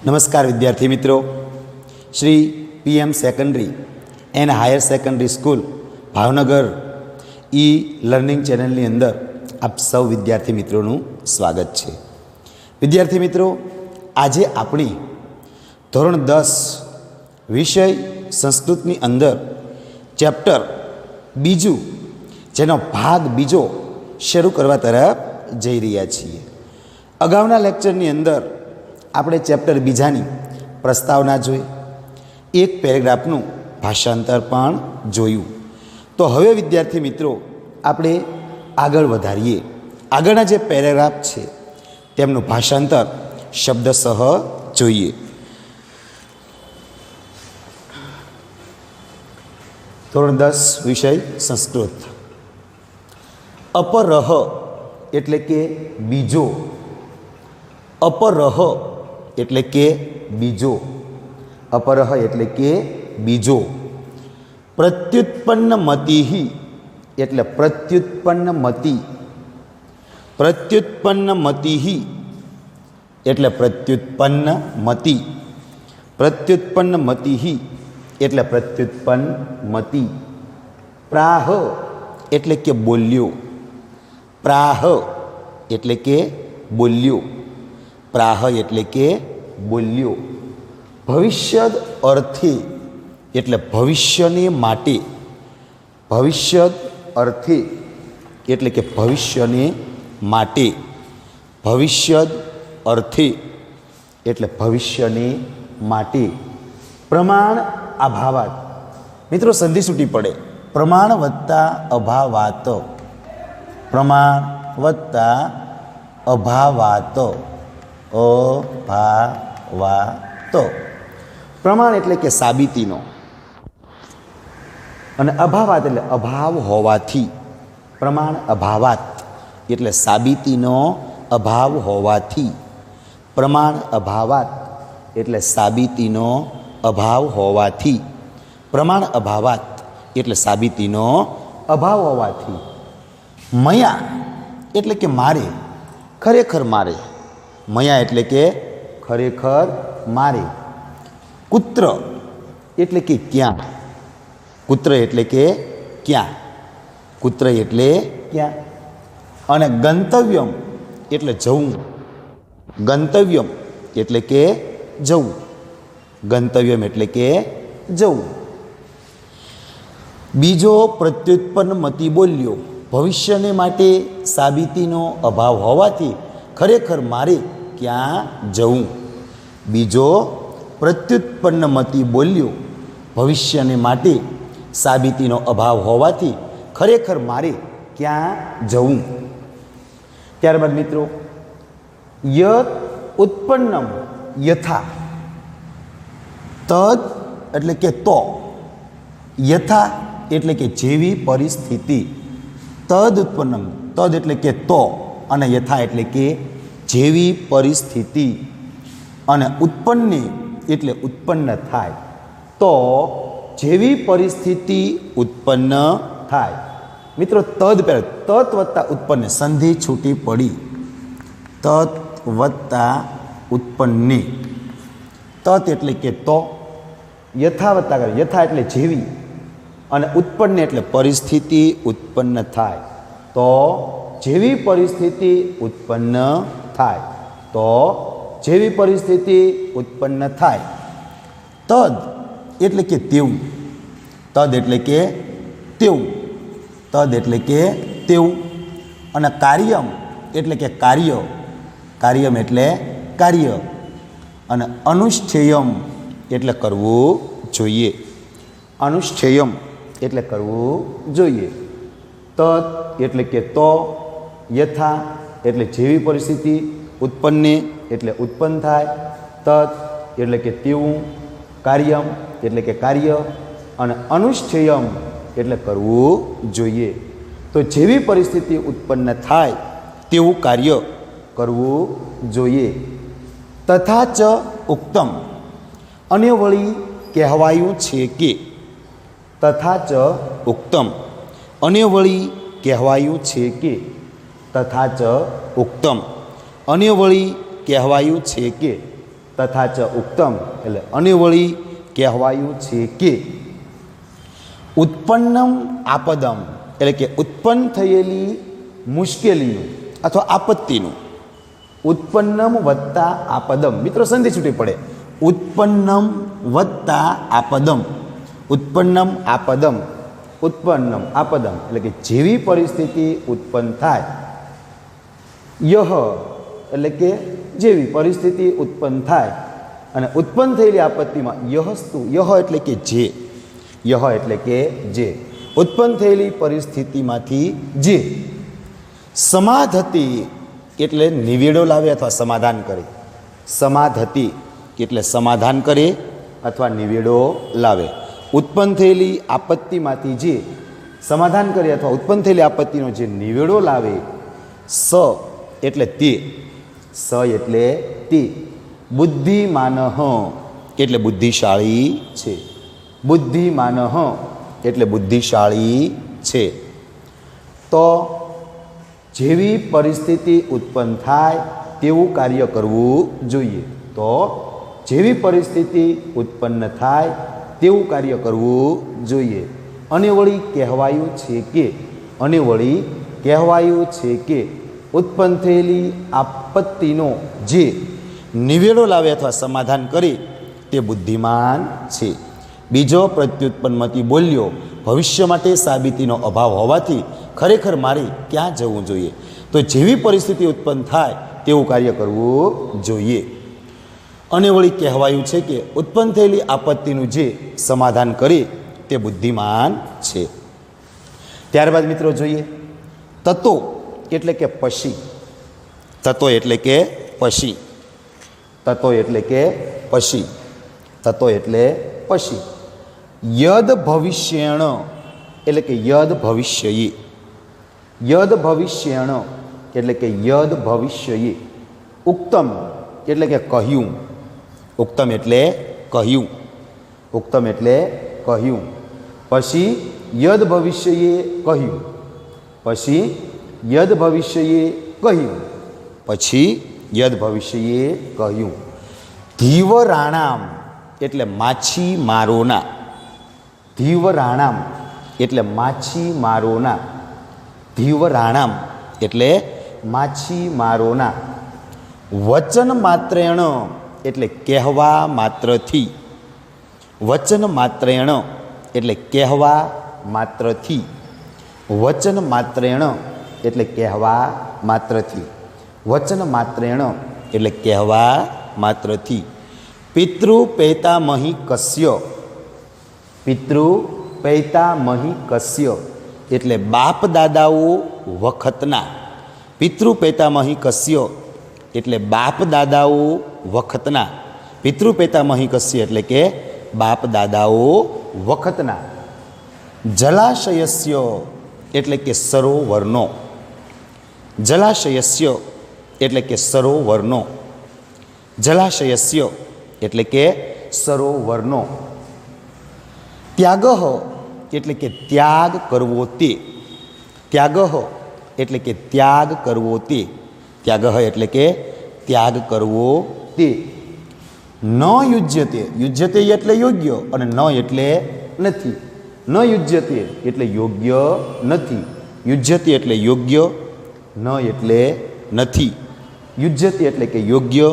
નમસ્કાર વિદ્યાર્થી મિત્રો, Shri PM secondary and higher secondary school Bhavnagar learning ચેનલની અંદર આપ સૌ વિદ્યાર્થી મિત્રોનું સ્વાગત છે. વિદ્યાર્થી મિત્રો, આજે આપણી ધોરણ 10 વિષય સંસ્કૃતની અંદર ચેપ્ટર બીજું, જેનો ભાગ બીજો શરૂ કરવા તરફ જઈ રહ્યા છીએ. અગાઉના લેક્ચરની અંદર આપણે ચેપ્ટર બીજાની પ્રસ્તાવના જોઈ, એક પેરેગ્રાફનું ભાષાંતર પણ જોયું. તો હવે વિદ્યાર્થી મિત્રો, આપણે આગળ વધારીએ. આગળના જે પેરેગ્રાફ છે તેમનું ભાષાંતર શબ્દસહ જોઈએ. ધોરણ 10 વિષય સંસ્કૃત. અપરહ એટલે કે બીજો. અપરહ એટલે કે બીજો. અપરહ એટલે કે બીજો. પ્રત્યુત્પન્ન મતિઃ એટલે પ્રત્યુત્પન્ન મતિ. પ્રત્યુત્પન્ન મતિઃ એટલે પ્રત્યુત્પન્ન મતિ. પ્રત્યુત્પન્ન મતિઃ એટલે પ્રત્યુત્પન્ન મતિ. પ્રાહ એટલે કે બોલ્યો. પ્રાહ એટલે કે બોલ્યો. પ્રાહ એટલે કે બોલ્યો. ભવિષ્યદ અર્થે એટલે ભવિષ્યને માટે. ભવિષ્યદ અર્થે એટલે કે ભવિષ્યને માટે. ભવિષ્યદ અર્થે એટલે ભવિષ્યને માટે. પ્રમાણ અભાવાત. મિત્રો, સંધિ છૂટી પડે. પ્રમાણ વત્તા અભાવાત. પ્રમાણ વત્તા અભાવાત. અભાવાત. પ્રમાણ એટલે કે સાબિતીનો, અને અભાવાત એટલે અભાવ હોવાથી. પ્રમાણ અભાવાત એટલે સાબિતીનો અભાવ હોવાથી. પ્રમાણ અભાવાત એટલે સાબિતીનો અભાવ હોવાથી. પ્રમાણ અભાવાત એટલે સાબિતીનો અભાવ હોવાથી. મયા એટલે કે મારે, ખરેખર મારે. મયા એટલે કે ખરેખર મારે. કુત્ર એટલે કે ક્યાં. કુત્ર એટલે કે ક્યાં. કુત્ર એટલે ક્યાં. અને ગંતવ્યમ એટલે જવું. ગંતવ્યમ એટલે કે જવું. ગંતવ્યમ એટલે કે જવું. બીજો પ્રત્યુત્પન્ન મતિ બોલ્યો. ભવિષ્યને માટે સાબિતીનો અભાવ હોવાથી ખરેખર મારે ક્યાં જવું. બીજો પ્રત્યુત્પન્ન મતિ બોલ્યો. ભવિષ્યને માટે સાબિતીનો અભાવ હોવાથી ખરેખર મારે ક્યાં જવું. ત્યારબાદ મિત્રો, યત ઉત્પન્નમ યથા. તદ એટલે કે તો. યથા એટલે કે જેવી પરિસ્થિતિ. તદ ઉત્પન્નમ, તદ એટલે કે તો, અને યથા એટલે કે જેવી પરિસ્થિતિ. અને ઉત્પન્ને એટલે ઉત્પન્ન થાય. તો જેવી પરિસ્થિતિ ઉત્પન્ન થાય. મિત્રો, તદ પહેલાં તત વત્તા ઉત્પન્ન, સંધિ છૂટી પડી. તત વત્તા ઉત્પન્ને. તત એટલે કે તો, યથા વત્તા કરે, યથા એટલે જેવી, અને ઉત્પન્ન એટલે પરિસ્થિતિ ઉત્પન્ન થાય. તો જેવી પરિસ્થિતિ ઉત્પન્ન થાય. તો જેવી પરિસ્થિતિ ઉત્પન્ન થાય. તદ એટલે કે તેવું. તદ એટલે કે તેવું. તદ એટલે કે તેવું. અને કાર્યમ એટલે કે કાર્ય. કાર્યમ એટલે કાર્ય. અને અનુષ્ઠેયમ એટલે કરવું જોઈએ. અનુષ્ઠેયમ એટલે કરવું જોઈએ. તદ એટલે કે તો, યથા એટલે જેવી પરિસ્થિતિ, ઉત્પન્ને એટલે ઉત્પન્ન થાય, તદ એટલે કે તેવું, કાર્યમ એટલે કે કાર્ય, અને અનુષ્ઠેયમ એટલે કરવું જોઈએ. તો જેવી પરિસ્થિતિ ઉત્પન્ન થાય તેવું કાર્ય કરવું જોઈએ. તથા ચ ઉક્તમ, અને વળી કહેવાયું છે કે. તથા ચ ઉક્તમ, અને વળી કહેવાયું છે કે. તથા ચ ઉક્તમ, અને વળી કહેવાયું છે કે. તથા ચ ઉક્તમ એટલે અને વળી કહેવાયું છે કે ઉત્પન્નમ આપદમ એટલે કે ઉત્પન્ન થયેલી મુશ્કેલીનું અથવા આપત્તિનું ઉત્પન્નમ વત્તા આપદમ મિત્રો સંધિ છૂટી પડે ઉત્પન્નમ વત્તા આપદમ ઉત્પન્નમ આપદમ ઉત્પન્નમ આપદમ એટલે કે જેવી પરિસ્થિતિ ઉત્પન્ન થાય યહ એટલે કે જેવી પરિસ્થિતિ ઉત્પન્ન થાય અને ઉત્પન્ન થયેલી આપત્તિમાં યહસ્તુ યહ એટલે કે યહ એટલે કે જે ઉત્પન્ન થયેલી પરિસ્થિતિમાંથી જે સમાધતિ એટલે નિવેડો લાવે અથવા સમાધાન કરે સમાધતિ એટલે સમાધાન કરે અથવા નિવેડો લાવે ઉત્પન્ન થયેલી આપત્તિમાંથી જે સમાધાન કરે અથવા ઉત્પન્ન થયેલી આપત્તિનો જે નિવેડો લાવે સ એટલે તે સ એટલે તે બુદ્ધિમાનઃ એટલે બુદ્ધિશાળી છે બુદ્ધિમાનઃ એટલે બુદ્ધિશાળી છે તો જેવી પરિસ્થિતિ ઉત્પન્ન થાય તેવું કાર્ય કરવું જોઈએ તો જેવી પરિસ્થિતિ ઉત્પન્ન થાય તેવું કાર્ય કરવું જોઈએ અને વળી કહેવાયું છે કે અને વળી કહેવાયું છે કે ઉત્પન્ન થયેલી આપત્તિનો જે નિવેડો લાવે અથવા સમાધાન કરે તે બુદ્ધિમાન છે બીજો પ્રત્યુત્પન્નમાંથી બોલ્યો ભવિષ્ય માટે સાબિતીનો અભાવ હોવાથી ખરેખર મારે ક્યાં જવું જોઈએ તો જેવી પરિસ્થિતિ ઉત્પન્ન થાય તેવું કાર્ય કરવું જોઈએ અને વળી કહેવાયું છે કે ઉત્પન્ન થયેલી આપત્તિનું જે સમાધાન કરે તે બુદ્ધિમાન છે ત્યારબાદ મિત્રો જોઈએ તત્વો એટલે કે પશી તત્વો એટલે કે પશી તત્વો એટલે કે પશી તત્વો એટલે પશી યદ ભવિષ્યણ એટલે કે યદ ભવિષ્યયે યદ ભવિષ્યણ એટલે કે યદ ભવિષ્યયે ઉક્તમ એટલે કે કહ્યું ઉક્તમ એટલે કહ્યું ઉક્તમ એટલે કહ્યું પછી યદ ભવિષ્યએ કહ્યું પછી યદ ભવિષ્યએ કહ્યું પછી યદ ભવિષ્યએ કહ્યું ધીવરાણામ એટલે માછીમારોના ધીવરાણામ એટલે માછીમારોના ધીવરાણામ એટલે માછીમારોના વચન માત્રેણ એટલે કહેવા માત્રથી વચન માત્રેણ એટલે કહેવા માત્રથી વચન માત્રેણ એટલે કહેવા માત્રથી વચન માત્રેણ એટલે કહેવા માત્રથી પિતૃ પૈતામહી કસ્ય પિતૃ પૈતામહી કસ્ય એટલે બાપ દાદાઓ વખતના પિતૃ પૈતામહી કસ્ય એટલે બાપ દાદાઓ વખતના પિતૃ પૈતામહી કસ્ય એટલે કે બાપ દાદાઓ વખતના જલાશયસ્ય એટલે કે સરોવરનો જલાશયસ્ય એટલે કે સરોવરનો જલાશયસ્ય એટલે કે સરોવરનો ત્યાગઃ એટલે કે ત્યાગ કરવો તે ત્યાગઃ એટલે કે ત્યાગ કરવો તે ત્યાગઃ એટલે કે ત્યાગ કરવો તે ન યુજ્યતે યુજ્યતે એટલે યોગ્ય અને ન એટલે નથી ન યુજ્યતે એટલે યોગ્ય નથી યુજ્યતે એટલે યોગ્ય ન એટલે નથી યુજ્યતે એટલે કે યોગ્ય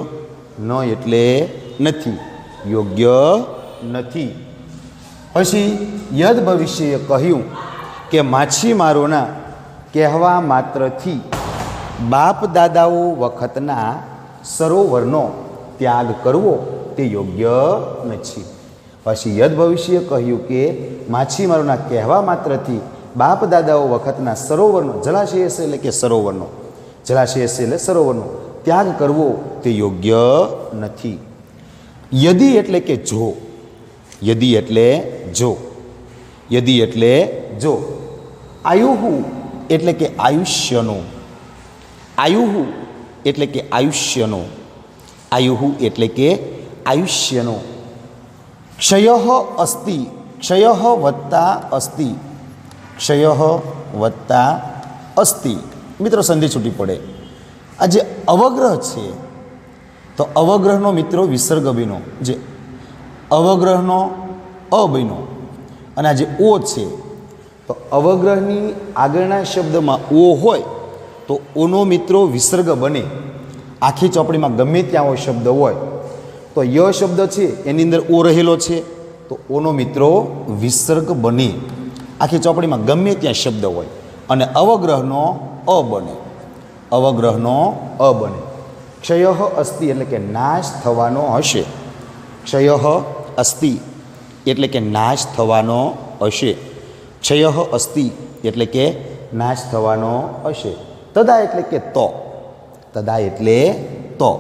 ન એટલે નથી યોગ્ય નથી પછી યદ ભવિષ્યએ કહ્યું કે માછીમારોના કહેવા માત્રથી બાપ દાદાઓ વખતના સરોવરનો ત્યાગ કરવો તે યોગ્ય નથી પછી યદ ભવિષ્યએ કહ્યું કે માછીમારોના કહેવા માત્રથી બાપ દાદાઓ વખતના સરોવરનો જલાશય એટલે કે સરોવરનો જલાશય એટલે સરોવરનો ત્યાગ કરવો તે યોગ્ય નથી યદી એટલે કે જો યદી એટલે જો યદી એટલે જો આયુહુ એટલે કે આયુષ્યનો આયુહુ એટલે કે આયુષ્યનો આયુહુ એટલે કે આયુષ્યનો ક્ષય અસ્તિ ક્ષય વત્તા અસ્તિ ક્ષય વત્તા અસ્તિ મિત્રો સંધિ છૂટી પડે આ જે અવગ્રહ છે તો અવગ્રહનો મિત્રો વિસર્ગ બન્યો, જે અવગ્રહનો અ બન્યો, અને આ જે ઓ છે તો અવગ્રહની આગળના શબ્દમાં ઓ હોય તો ઓનો મિત્રો વિસર્ગ બને. આખી ચોપડીમાં ગમે ત્યાં ઓ શબ્દ હોય તો ય શબ્દ છે એની અંદર ઓ રહેલો છે તો ઓનો મિત્રો વિસર્ગ બને. આખી ચોપડીમાં ગમે ત્યાં શબ્દ હોય અને અવગ્રહનો અ બને, અવગ્રહનો અ બને. ક્ષય અસ્તિ એટલે કે નાશ થવાનો હશે, ક્ષય અસ્તિ એટલે કે નાશ થવાનો હશે, ક્ષય અસ્તિ એટલે કે નાશ થવાનો હશે. તદા એટલે કે તો, તદા એટલે તો,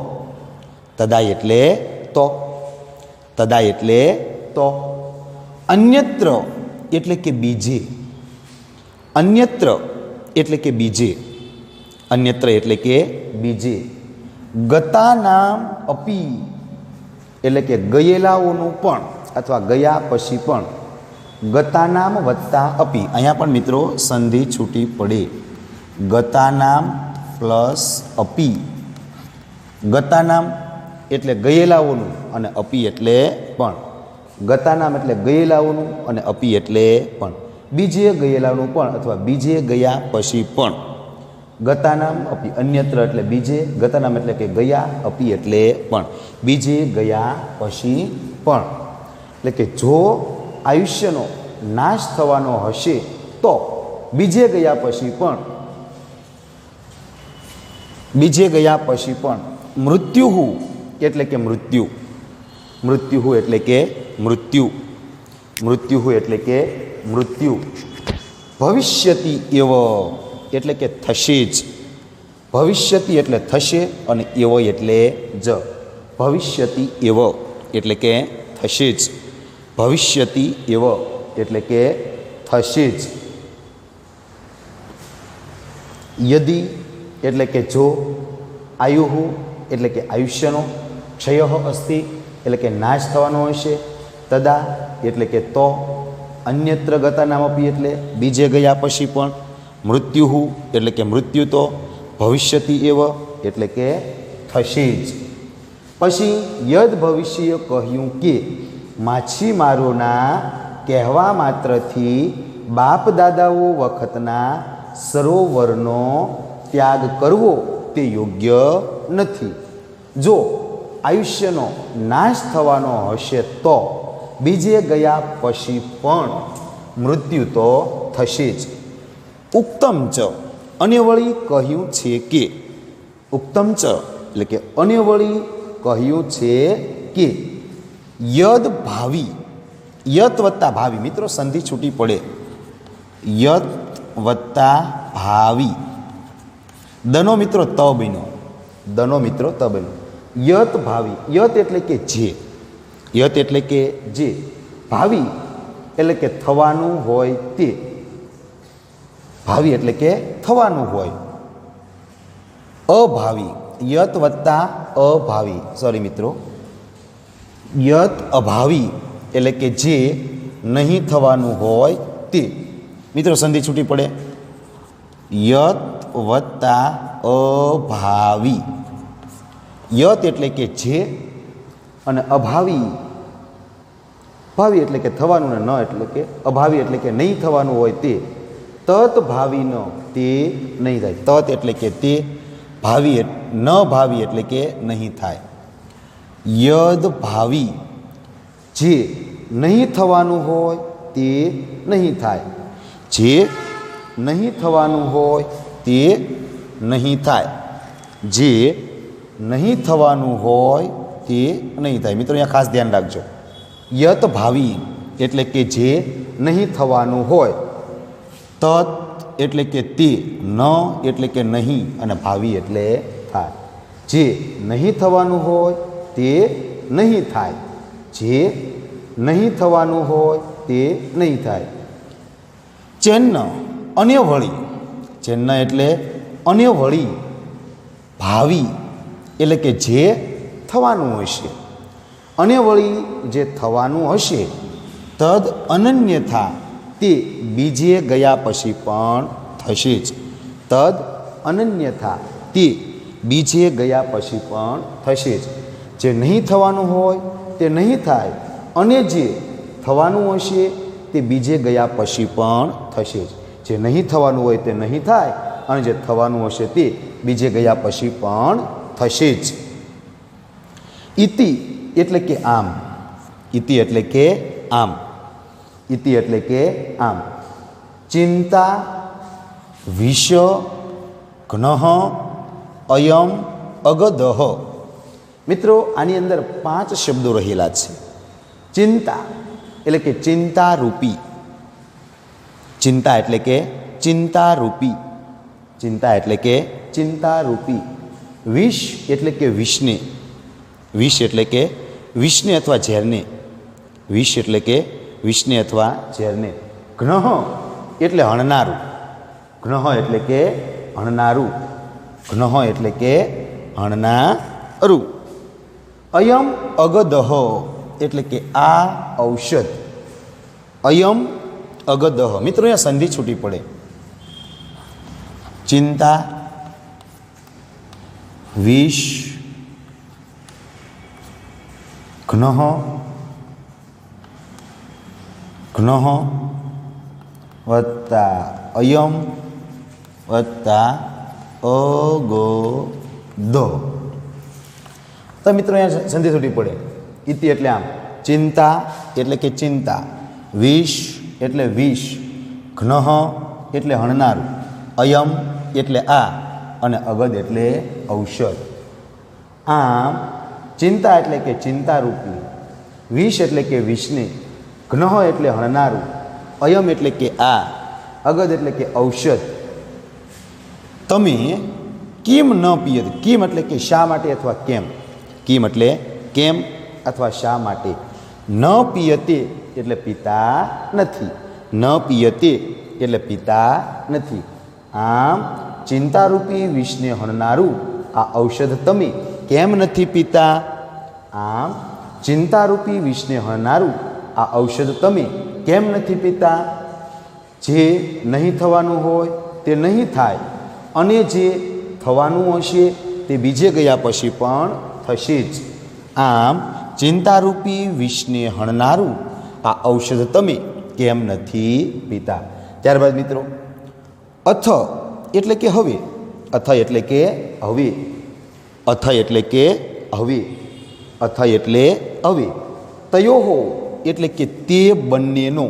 તદા એટલે તો, તદા એટલે તો. અન્યત્ર એટલે કે બીજે, અન્યત્ર એટલે કે બીજે, અન્યત્ર એટલે કે બીજે. ગતા નામ અપી એટલે કે ગયેલાઓનું પણ અથવા ગયા પછી પણ, ગતા નામ વત્તા અપી. અહીંયા પણ મિત્રો સંધિ છૂટી પડે. ગતા નામ પ્લસ અપી, ગતા નામ એટલે ગયેલાઓનું અને અપી એટલે પણ. ગતા નામ એટલે ગયેલાઓનું અને અપી એટલે પણ. બીજે ગયેલાનું પણ અથવા બીજે ગયા પછી પણ. ગતા નામ અપી, અન્યત્ર એટલે બીજે, ગતા નામ એટલે કે ગયા, અપી એટલે પણ, બીજે ગયા પછી પણ. એટલે કે જો આયુષ્યનો નાશ થવાનો હશે તો બીજે ગયા પછી પણ, બીજે ગયા પછી પણ. મૃત્યુ એટલે કે મૃત્યુ, મૃત્યુ એટલે કે મૃત્યુ, મૃત્યુ એટલે કે મૃત્યુ. ભવિષ્યતિ એવ એટલે કે થશે જ, ભવિષ્યતિ એટલે થશે અને એવ એટલે જ. ભવિષ્યતિ એવ એટલે કે થશે જ, ભવિષ્યતિ એવ એટલે કે થશે જ. યદિ એટલે કે જો, આયુઃ એટલે કે આયુષ્યનો, ક્ષય અસ્તિ એટલે કે નાશ થવાનો હશે, તદા એટલે કે તો, અન્યત્ર ગતા નામ અપી એટલે બીજે ગયા પછી પણ, મૃત્યુ એટલે કે મૃત્યુ તો, ભવિષ્યતિ એવ એટલે કે થશે જ. પછી યદ ભવિષ્ય કહ્યું કે માછીમારોના કહેવા માત્રથી બાપ દાદાઓ વખતના સરોવરનો ત્યાગ કરવો તે યોગ્ય નથી. જો આયુષ્યનો નાશ થવાનો હશે તો બીજે ગયા પછી પણ મૃત્યુ તો થશે જ. ઉક્તમ ચ અને વળી કહ્યું છે કે, ઉક્તમ ચ એટલે કે અને વળી કહ્યું છે કે યદ ભાવિ, યત વત્તા ભાવિ, મિત્રો સંધિ છૂટી પડે. યત વત્તા ભાવિ, દનો મિત્રો ત બન્યો, દનો મિત્રો ત બન્યો. યત ભાવિ, યત એટલે કે જે, યત એટલે કે જે, ભાવિ એટલે કે થવાનું હોય તે, ભાવિ એટલે કે થવાનું હોય. અભાવિ, યત વત્તા અભાવિ, સોરી મિત્રો, યત અભાવિ એટલે કે જે નહીં થવાનું હોય તે. મિત્રો સંધિ છૂટી પડે. યત વત્તા અભાવિ, યત એટલે કે જે અને અભાવી, ભાવિ એટલે કે થવાનું ને ન એટલે કે અભાવી એટલે કે નહીં થવાનું હોય તે. તત ભાવિ ન તે નહીં થાય, તત એટલે કે તે, ભાવિ ન ભાવિ એટલે કે નહીં થાય. યદ ભાવિ જે નહીં થવાનું હોય તે નહીં થાય, જે નહીં થવાનું હોય તે નહીં થાય, જે નહીં થવાનું હોય તે નહીં થાય. મિત્રો અહીંયા ખાસ ધ્યાન રાખજો. યત ભાવિ એટલે કે જે નહીં થવાનું હોય, તત એટલે કે તે, ન એટલે કે નહીં અને ભાવિ એટલે થાય. જે નહીં થવાનું હોય તે નહીં થાય, જે નહીં થવાનું હોય તે નહીં થાય. ચેન્ન અન્ય વળી, ચેન્ન એટલે અન્ય વળી, ભાવિ એટલે કે જે થવાનું હશે, અને વળી જે થવાનું હશે, તદ અનન્યથા તે બીજે ગયા પછી પણ થશે જ. તદ અનન્યથા તે બીજે ગયા પછી પણ થશે જ. જે નહીં થવાનું હોય તે નહીં થાય, અને જે થવાનું હશે તે બીજે ગયા પછી પણ થશે જ. જે નહીં થવાનું હોય તે નહીં થાય, અને જે થવાનું હશે તે બીજે ગયા પછી પણ થશે જ. ઇતિ એટલે કે આમ. ઇતિ એટલે કે આમ. ઇતિ એટલે કે આમ. ચિંતા, વિષ, ઘ્નઃ, અયમ, અગદહ. મિત્રો, આની અંદર 5 શબ્દો રહેલા છે. ચિંતા એટલે કે ચિંતારૂપી. ચિંતા એટલે કે ચિંતારૂપી. ચિંતા એટલે કે ચિંતારૂપી. વિષ એટલે કે વિષને. વિષ એટલે કે વિષને અથવા ઝેરને. વિષ એટલે કે વિષને અથવા ઝેરને. ઘ્નઃ એટલે હણનારું. ઘ્નઃ એટલે કે હણનારું. ઘ્નઃ એટલે કે હણનારું. અયમ અગદહ એટલે કે આ ઔષધ. અયમ અગદહ. મિત્રો, અહીંયા સંધિ છૂટી પડે. ચિંતા, વિષ, ઘ્નઃ, ઘ્નઃ વત્તા અયમ વત્તા અગદહ. તો મિત્રો, અહીંયા સંધિ છૂટી પડે. ઇતિ એટલે આમ. ચિંતા એટલે કે ચિંતા. વિષ એટલે વિષ. ઘ્નઃ એટલે હણનારું. અયમ એટલે આ, અને અગદ એટલે ઔષધ. આમ ચિંતા એટલે કે ચિંતારૂપી. વિષ એટલે કે વિષને. ઘ્નઃ એટલે હણનારું. અયમ એટલે કે આ. અગદ એટલે કે ઔષધ. તમે કેમ ન પિયત. કેમ એટલે કે શા માટે અથવા કેમ. કેમ એટલે કેમ અથવા શા માટે. ન પિયતે એટલે પીતા નથી. ન પિયતે એટલે પીતા નથી. આમ ચિંતારૂપી વિષને હણનારું આ ઔષધ તમે કેમ નથી પીતા. આમ ચિંતારૂપી વિષને હણનારું આ ઔષધ તમે કેમ નથી પીતા. જે નહીં થવાનું હોય તે નહીં થાય, અને જે થવાનું હશે તે બીજે ગયા પછી પણ થશે જ. આમ ચિંતારૂપી વિષને હણનારું આ ઔષધ તમે કેમ નથી પીતા. ત્યારબાદ મિત્રો, અથ એટલે કે હવે. અથ એટલે કે હવે. અથ એટલે કે હવે. અથ એટલે હવે. તયોહો એટલે કે તે બંનેનો.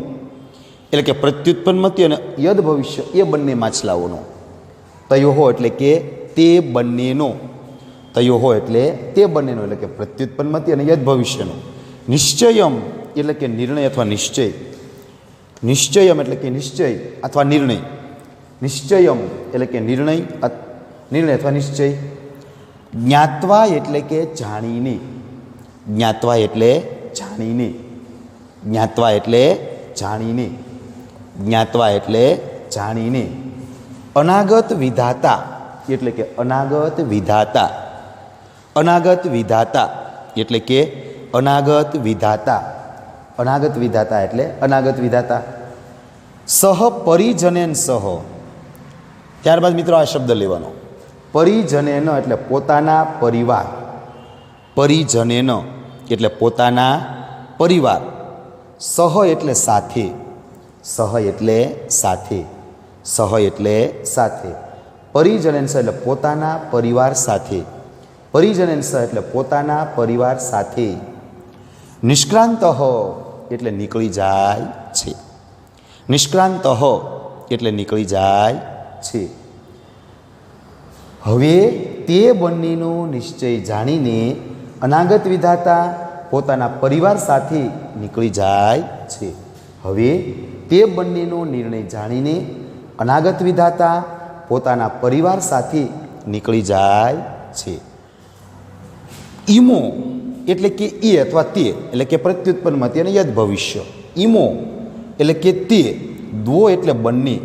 એટલે કે પ્રત્યુત્પન્નમતી અને યદ ભવિષ્ય એ બંને માછલાઓનો. તયોહો એટલે કે તે બંનેનો. તયોહો એટલે તે બંનેનો, એટલે કે પ્રત્યુત્પન્નમતી અને યદ ભવિષ્યનો. નિશ્ચયમ એટલે કે નિર્ણય અથવા નિશ્ચય. નિશ્ચયમ એટલે કે નિશ્ચય અથવા નિર્ણય. નિશ્ચયમ એટલે કે નિર્ણય, નિર્ણય અથવા નિશ્ચય. જ્ઞાત્વા એટલે કે જાણીને. જ્ઞાત્વા એટલે જાણીને. જ્ઞાત્વા એટલે જાણીને. જ્ઞાત્વા એટલે જાણીને. અનાગત વિધાતા એટલે કે અનાગત વિધાતા. અનાગત વિધાતા એટલે કે અનાગત વિધાતા. અનાગત વિધાતા એટલે અનાગત વિધાતા. સહ પરિજનેન સહ. ત્યારબાદ મિત્રો આ શબ્દ લેવાનો. પરિજનેન એટલે પોતાના પરિવાર. પરિજનેન એટલે પોતાના પરિવાર. સહ એટલે સાથે. સહ એટલે સાથે. સહ એટલે સાથે. પરિજનેન સહ એટલે પોતાના પરિવાર સાથે. પરિજનેન સહ એટલે પોતાના પરિવાર સાથે. નિષ્ક્રાંત એટલે નીકળી જાય છે. નિષ્ક્રાંત એટલે નીકળી જાય છે. હવે તે બંનેનો નિશ્ચય જાણીને અનાગત વિધાતા પોતાના પરિવાર સાથે નીકળી જાય છે. હવે તે બંનેનો નિર્ણય જાણીને અનાગત વિધાતા પોતાના પરિવાર સાથે નીકળી જાય છે. ઈમો એટલે કે એ અથવા તે, એટલે કે પ્રત્યુત્પન્નમતી અને યદ ભવિષ્ય. ઈમો એટલે કે તે. દો એટલે બંને.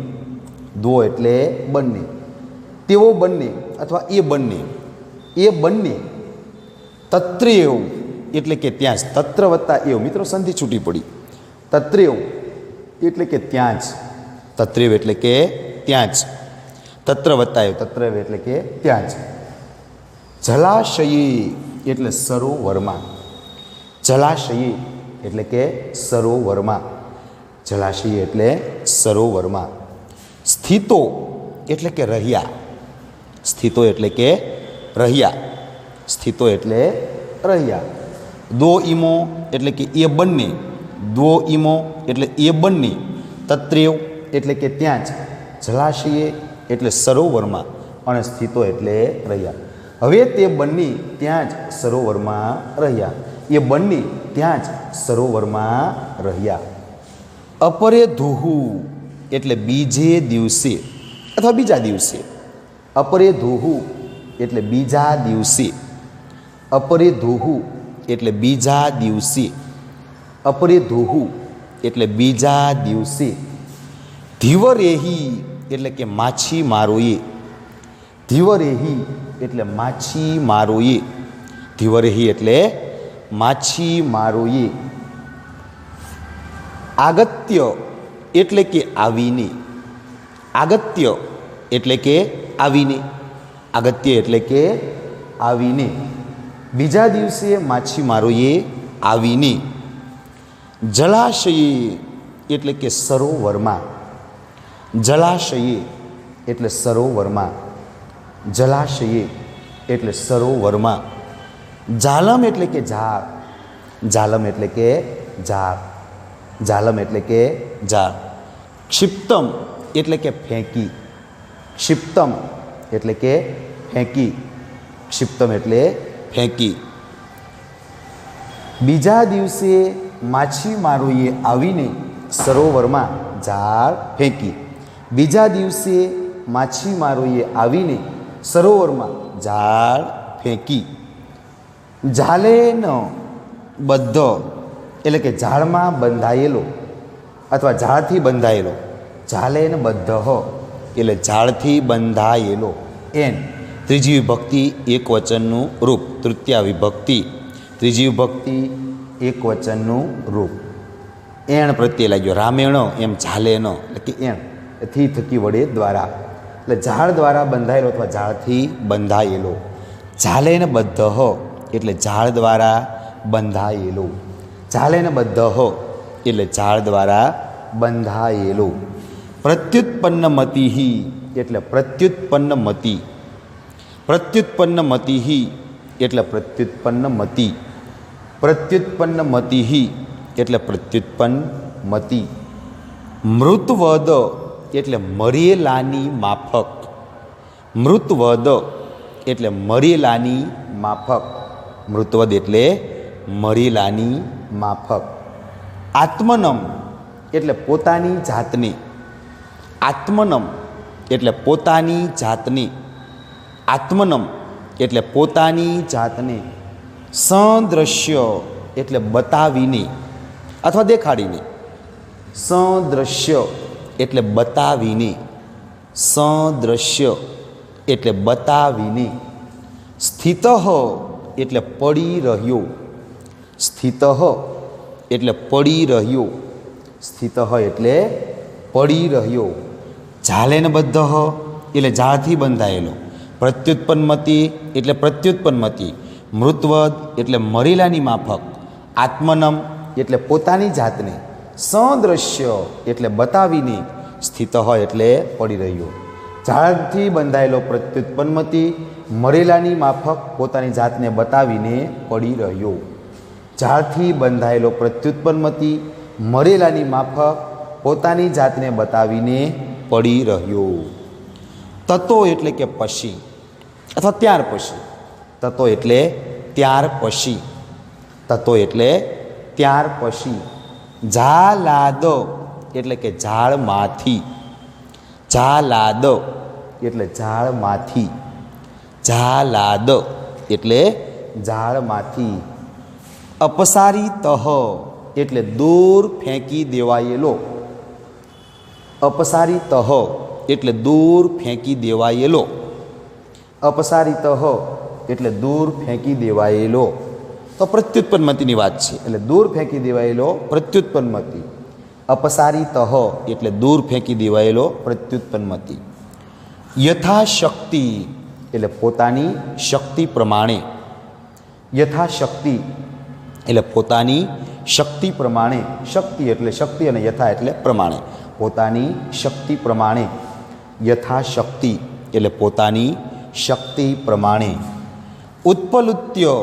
દો એટલે બંને. તેઓ બંને અથવા એ બંને. એ બંને. તત્રેવ એટલે કે ત્યાં જ. તત્ર વત્તા એવ. મિત્રો, સંધિ છૂટી પડી. તત્રેવ એટલે કે ત્યાં જ. તત્રેવ એટલે કે ત્યાં જ. તત્ર વત્તા એવ. તત્રેવ એટલે કે ત્યાં જ. જલાશયે એટલે સરોવરમાં, જલાશયે એટલે કે સરોવરમાં, જલાશય એટલે સરોવરમાં. સ્થિતો એટલે કે રહ્યા, સ્થિતો એટલે કે રહ્યા, સ્થિતો એટલે રહ્યા. દો ઈમો એટલે કે એ બંને, દો ઈમો એટલે એ બંને. તત્રેવ એટલે કે ત્યાં જ, જલાશયે એટલે સરોવરમાં અને સ્થિતો એટલે રહ્યા. હવે તે બંને ત્યાં જ સરોવરમાં રહ્યા, એ બંને ત્યાં જ સરોવરમાં રહ્યા. અપરે ધુહુ એટલે બીજે દિવસે અથવા બીજા દિવસે, અપરે ધુહુ એટલે બીજા દિવસે, અપરે ધુહુ એટલે બીજા દિવસે, અપરે ધુહુ એટલે બીજા દિવસે. ધીવરેહી એટલે કે માછીમારોએ, ધીવરેહી એટલે માછીમારોએ, ધીવરેહી એટલે માછીમારોએ. આગત્ય એટલે કે આવીને, આગત્ય એટલે કે આવીને, આગત્ય એટલે કે આવીને. બીજા દિવસે માછીમારોએ આવીને. જલાશયે એટલે કે સરોવરમાં, જલાશયે એટલે સરોવરમાં, જલાશયે એટલે સરોવરમાં. જાલમ એટલે કે ઝાડ, જાલમ એટલે કે ઝાડ, જાલમ એટલે કે ઝાડ. ક્ષિપ્તમ એટલે કે ફેંકી, ક્ષિપ્તમ એટલે કે ફેંકી, ક્ષિપ્તમ એટલે ફેંકી. બીજા દિવસે માછીમારોએ આવીને સરોવરમાં ઝાડ ફેંકી, બીજા દિવસે માછીમારોએ આવીને સરોવરમાં ઝાડ ફેંકી. ઝાલેન બદ્ધ એટલે કે ઝાડમાં બંધાયેલો અથવા ઝાડથી બંધાયેલો, ઝાલેન બદ્ધ એટલે ઝાડથી બંધાયેલો. એન ત્રીજી વિભક્તિ એક વચનનું રૂપ, તૃતીયા વિભક્તિ ત્રીજી વિભક્તિ એક વચનનું રૂપ. એણ પ્રત્યે લાગ્યો, રામેણ એમ ઝાલેન એટલે કે એણ થી થકી વડે દ્વારા, એટલે ઝાડ દ્વારા બંધાયેલો અથવા ઝાડથી બંધાયેલો. ઝાલેન બદ્ધ એટલે ઝાડ દ્વારા બંધાયેલો, ઝાલેન બદ્ધ એટલે ઝાડ દ્વારા બંધાયેલો. પ્રત્યુત્પન્નમતિહિ એટલે પ્રત્યુત્પન્નમતિ, પ્રત્યુત્પન્નમતિહિ એટલે પ્રત્યુત્પન્નમતિ, પ્રત્યુત્પન્નમતિહિ એટલે પ્રત્યુત્પન્નમતિ. મૃતવદ એટલે મરેલાની માફક, મૃતવદ એટલે મરેલાની માફક, મૃતવદ એટલે મરેલાની માફક. આત્મનમ એટલે પોતાની જાતને, આત્મનમ એટલે પોતાની જાતને, આત્મનમ એટલે પોતાની જાતને. સદૃશ્ય એટલે બતાવીને અથવા દેખાડીને, સદૃશ્ય એટલે બતાવીને, સદૃશ્ય એટલે બતાવીને. સ્થિત એટલે પડી રહ્યો, સ્થિત એટલે પડી રહ્યો, સ્થિત એટલે પડી રહ્યો. ઝાલેન બદ્ધ એટલે ઝાડથી બંધાયેલો, પ્રત્યુત્પન્નમતિ એટલે પ્રત્યુત્પન્નમતિ, મૃતવદ એટલે મરેલાની માફક, આત્મનમ એટલે પોતાની જાતને, સદૃશ્ય એટલે બતાવીને, સ્થિત એટલે પડી રહ્યો. ઝાડથી બંધાયેલો પ્રત્યુત્પન્નમતિ, મરેલાની માફક પોતાની જાતને બતાવીને પડી રહ્યો. ઝાડથી બંધાયેલો પ્રત્યુત્પન્નમતિ, મરેલાની માફક પોતાની જાતને બતાવીને પડી રહ્યો. તતો એટલે કે પછી અથવા ત્યાર પછી, તતો એટલે ત્યાર પછી, તતો એટલે ત્યાર પછી. ઝાલાદ એટલે કે ઝાડમાંથી, ઝાલાદ એટલે ઝાડમાંથી, ઝાલાદ એટલે ઝાડમાંથી. અપસારીતઃ એટલે દૂર ફેંકી દેવાયેલો, અપસારીતઃ એટલે દૂર ફેંકી દેવાયેલો, અપસારીતઃ એટલે દૂર ફેંકી દેવાયેલો. તો પ્રત્યુત્પન્નમતિની વાત છે, એટલે દૂર ફેંકી દેવાયેલો પ્રત્યુત્પન્નમતિ. અપસારીતઃ એટલે દૂર ફેંકી દેવાયેલો પ્રત્યુત્પન્નમતિ. યથાશક્તિ એટલે પોતાની શક્તિ પ્રમાણે, યથાશક્તિ એટલે પોતાની શક્તિ પ્રમાણે, શક્તિ એટલે શક્તિ અને યથા એટલે પ્રમાણે, પોતાની શક્તિ પ્રમાણે, યથાશક્તિ એટલે પોતાની શક્તિ પ્રમાણે, ઉત્પલુત્ય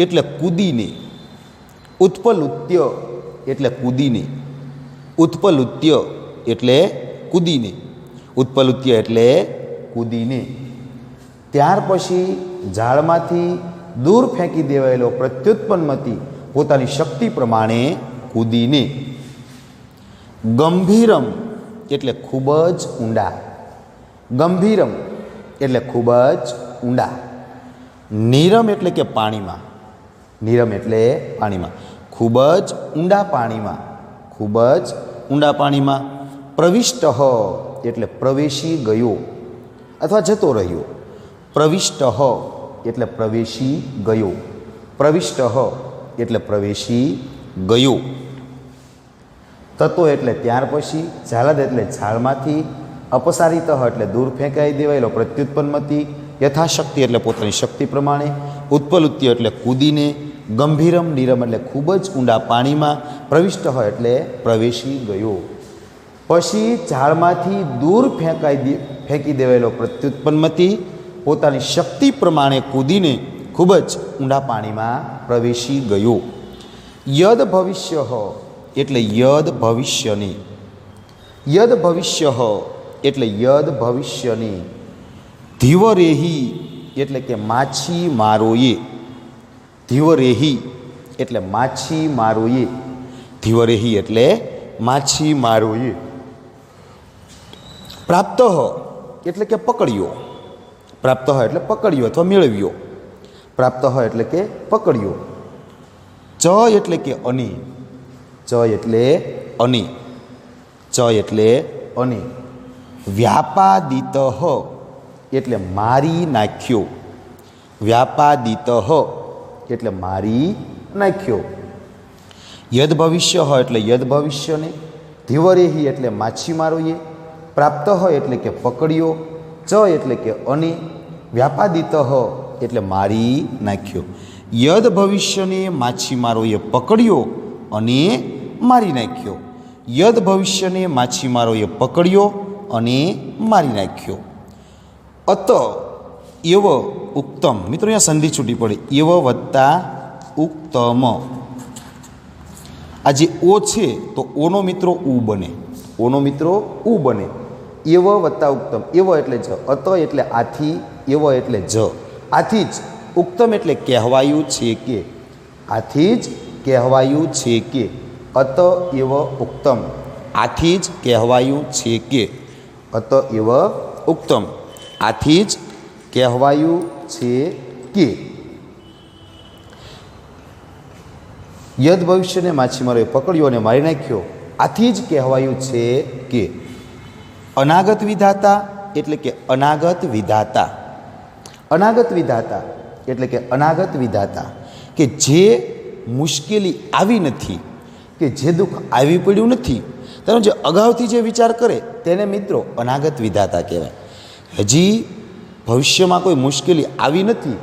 એટલે કૂદીને, ઉત્પલુત્ય એટલે કૂદીને, ઉત્પલુત્ય એટલે કૂદીને, ઉત્પલુત્ય એટલે કૂદીને. ત્યાર પછી ઝાડમાંથી દૂર ફેંકી દેવાયેલો પ્રત્યુત્પન્નમતી પોતાની શક્તિ પ્રમાણે કૂદીને. ગંભીરમ એટલે ખૂબ જ ઊંડા, ગંભીરમ એટલે ખૂબ જ ઊંડા. નીરમ એટલે કે પાણીમાં, નીરમ એટલે પાણીમાં, ખૂબ જ ઊંડા પાણીમાં, ખૂબ જ ઊંડા પાણીમાં. પ્રવિષ્ટ એટલે પ્રવેશી ગયો અથવા જતો રહ્યો, પ્રવિષ્ટ એટલે પ્રવેશી ગયો, પ્રવિષ્ટ એટલે પ્રવેશી ગયો. તત્વો એટલે ત્યાર પછી, ઝાલદ એટલે ઝાડમાંથી, અપસારિત એટલે દૂર ફેંકાઈ દેવાયેલો પ્રત્યુત્પન્નમતી, યથાશક્તિ એટલે પોતાની શક્તિ પ્રમાણે, ઉત્પલુત્ય એટલે કૂદીને, ગંભીરમ નીરમ એટલે ખૂબ જ ઊંડા પાણીમાં, પ્રવિષ્ટ એટલે પ્રવેશી ગયો. પછી ઝાડમાંથી દૂર ફેંકી દેવાયેલો પ્રત્યુત્પન્નમતી પોતાની શક્તિ પ્રમાણે કૂદીને ખૂબ જ ઊંડા પાણીમાં પ્રવેશી ગયો. યદ ભવિષ્ય એટલે યદ ભવિષ્યની, યદ ભવિષ્ય એટલે યદ ભવિષ્યની. ધીવરેહી એટલે કે માછીમારોએ, ધીવરેહી એટલે માછીમારોએ, ધીવરેહી એટલે માછીમારોએ. પ્રાપ્ત એટલે કે પકડ્યો, પ્રાપ્ત એટલે પકડ્યો અથવા મેળવ્યો, પ્રાપ્ત એટલે કે પકડ્યો. ચ એટલે કે અની, ચ એટલે અની, ચ એટલે અની. વ્યાપાદિત એટલે મારી નાખ્યો, વ્યાપાદિત એટલે મારી નાખ્યો. યદ ભવિષ્ય એટલે યદ ભવિષ્યને, ધીવરેહી એટલે માછીમારોએ, પ્રાપ્ત એટલે કે પકડ્યો, ચ એટલે કે અને, વ્યાપાદિત એટલે મારી નાખ્યો. યદ ભવિષ્યને માછીમારોએ પકડ્યો અને મારી નાખ્યો, યદ ભવિષ્યને માછીમારોએ પકડ્યો અને મારી નાખ્યો. અત એવ ઉક્તમ, મિત્રો અહીંયા સંધિ છૂટી પડે, એવ વત્તા ઉક્તમ. આ જે ઓ છે તો ઓનો મિત્રો ઉ બને, ઓનો મિત્રો ઉ બને. એવ વત્તા ઉક્તમ, એવ એટલે જ, અત એટલે આથી, એવ એટલે જ, આથી જ, ઉક્તમ એટલે કહેવાયું છે કે, આથી જ કહેવાયું છે કે, અત એવ ઉક્તમ, આથી જ કહેવાયું છે કે, અત એવ ઉક્તમ, આથી જ કહેવાયું છે કે. યદ ભવિષ્યને માછીમારોએ પકડ્યો અને મારી નાખ્યો, આથી જ કહેવાયું છે કે. અનાગત વિધાતા એટલે કે અનાગત વિધાતા, અનાગત વિધાતા એટલે કે અનાગત વિધાતા, કે જે મુશ્કેલી આવી નથી, કે જે દુઃખ આવી પડ્યું નથી, તેનો જે અગાઉથી જે વિચાર કરે તેને મિત્રો અનાગત વિધાતા કહેવાય. હજી ભવિષ્યમાં કોઈ મુશ્કેલી આવી નથી,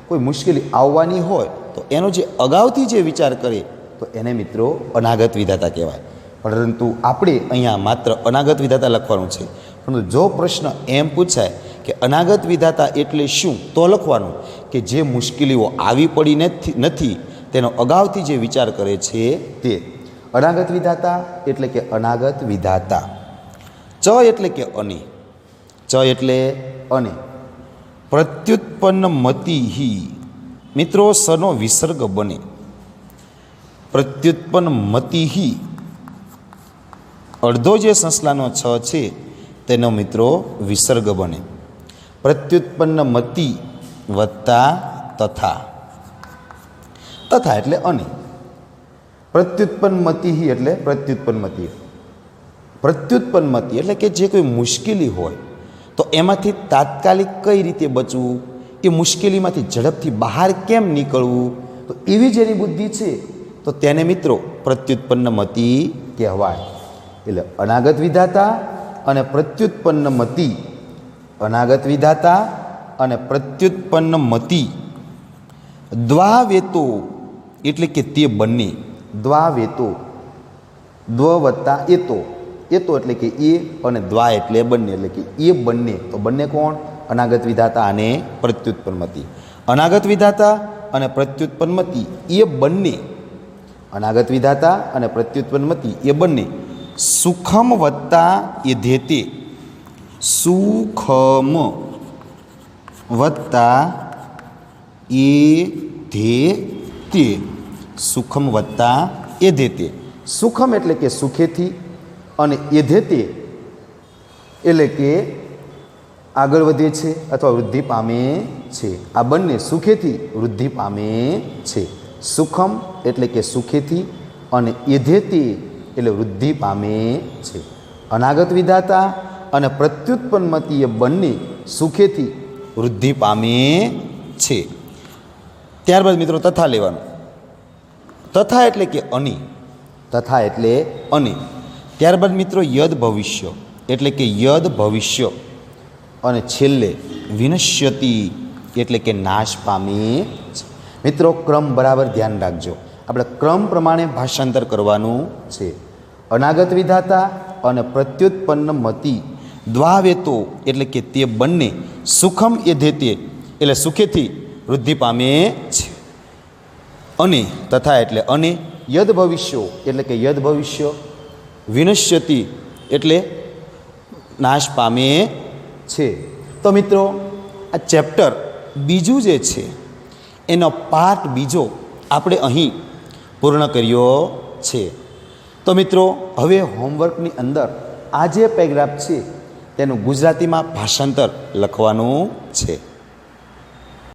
કોઈ મુશ્કેલી આવવાની હોય તો એનો જે અગાઉથી જે વિચાર કરે તો એને મિત્રો અનાગત વિધાતા કહેવાય. પરંતુ આપણે અહીંયા માત્ર અનાગત વિધાતા લખવાનું છે. પરંતુ જો પ્રશ્ન એમ પૂછાય કે અનાગત વિધાતા એટલે શું, તો લખવાનું કે જે મુશ્કેલીઓ આવી પડી નથી તેનો અગાઉથી જે વિચાર કરે છે તે. અનાગત વિધાતા એટલે કે અનાગત વિધાતા. ચ એટલે કે અને, ચ એટલે અને. પ્રત્યુત્પન્ન મતિહી, મિત્રો સનો વિસર્ગ બને. પ્રત્યુત્પન્ન મતિહી, અડધો જે સંસ્લાનો છ છે તેનો મિત્રો વિસર્ગ બને. પ્રત્યુત્પન્ન મતિ વત્તા તથા, તથા એટલે અને. પ્રત્યુત્પન્ન મતિહી એટલે પ્રત્યુત્પન્ન મતિ, પ્રત્યુત્પન્ન મતિ એટલે કે જે કોઈ મુશ્કેલી હોય તો એમાંથી તાત્કાલિક કઈ રીતે બચવું, એ મુશ્કેલીમાંથી ઝડપથી બહાર કેમ નીકળવું, તો એવી જેની બુદ્ધિ છે તો તેને મિત્રો પ્રત્યુત્પન્ન મતિ કહેવાય. એટલે અનાગત વિધાતા અને પ્રત્યુત્પન્ન મતિ, અનાગત વિધાતા અને પ્રત્યુત્પન્ન મતિ દ્વાવેતો એટલે કે તે બંને દ્વાવેતો દ્વ વત્તા એતો એતો એટલે કે એ અને દ્વા એટલે બંને એટલે કે એ બંને તો બંને કોણ અનાગત વિધાતા અને પ્રત્યુત્પન્નમતિ અનાગત વિધાતા અને પ્રત્યુત્પન્નમતિ એ બંને અનાગત વિધાતા અને પ્રત્યુત્પન્નમતિ એ બંને સુખમ વત્તા એધેતે સુખમ વત્તા એધેતે સુખમ વત્તા એધેતે સુખમ એટલે કે સુખેથી અને એધેતે એટલે કે આગળ વધે છે અથવા વૃદ્ધિ પામે છે આ બંને સુખેથી વૃદ્ધિ પામે છે સુખમ એટલે કે સુખેથી અને એધેતે એટલે વૃદ્ધિ પામે છે અનાગત વિધાતા અને પ્રત્યુત્પન્નમતિ એ બંને સુખેથી વૃદ્ધિ પામે છે. ત્યારબાદ મિત્રો તથા લેવાનું તથા એટલે કે અને તથા એટલે અને ત્યારબાદ મિત્રો યદ ભવિષ્ય એટલે કે યદ ભવિષ્ય અને છેલ્લે વિનશ્યતિ એટલે કે નાશ પામી છે. મિત્રો ક્રમ બરાબર ધ્યાન રાખજો આપણે ક્રમ પ્રમાણે ભાષાંતર કરવાનું છે. અનાગત વિધાતા અને પ્રત્યુત્પન્ન મતિ દ્વાવેતો એટલે કે તે બંને સુખમ એધેતે એટલે સુખેથી વૃદ્ધિ પામે છે. અને તથા એટલે અને યદ ભવિષ્યો એટલે કે યદ ભવિષ્ય વિનશ્યતિ એટલે નાશ પામે છે. તો મિત્રો આ ચેપ્ટર બીજું જે છે એનો પાઠ બીજો આપણે અહીં પૂર્ણ કર્યો છે. તો મિત્રો હવે હોમવર્કની અંદર આ જે પેરેગ્રાફ છે તેનું ગુજરાતીમાં ભાષાંતર લખવાનું છે.